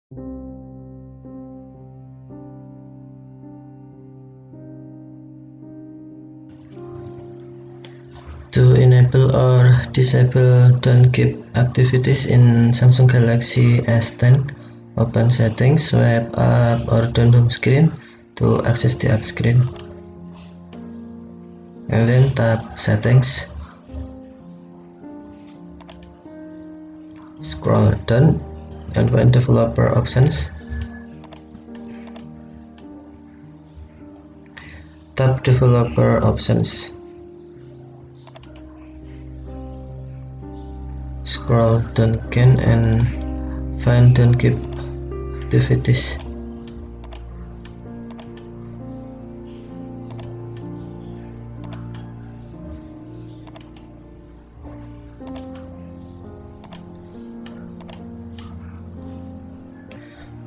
To enable or disable don't keep activities in Samsung Galaxy S10, open settings, swipe up or down home screen to access the app screen, and then tap settings, scroll down and find developer options, tap developer options, scroll down again and find don't keep activities.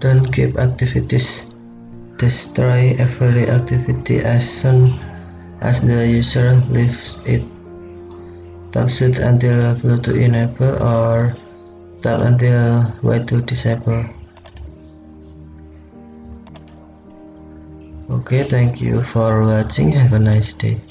Don't keep activities. Destroy every activity as soon as the user leaves it. Tap switch until blue to enable or tap until white to disable. Okay, thank you for watching. Have a nice day.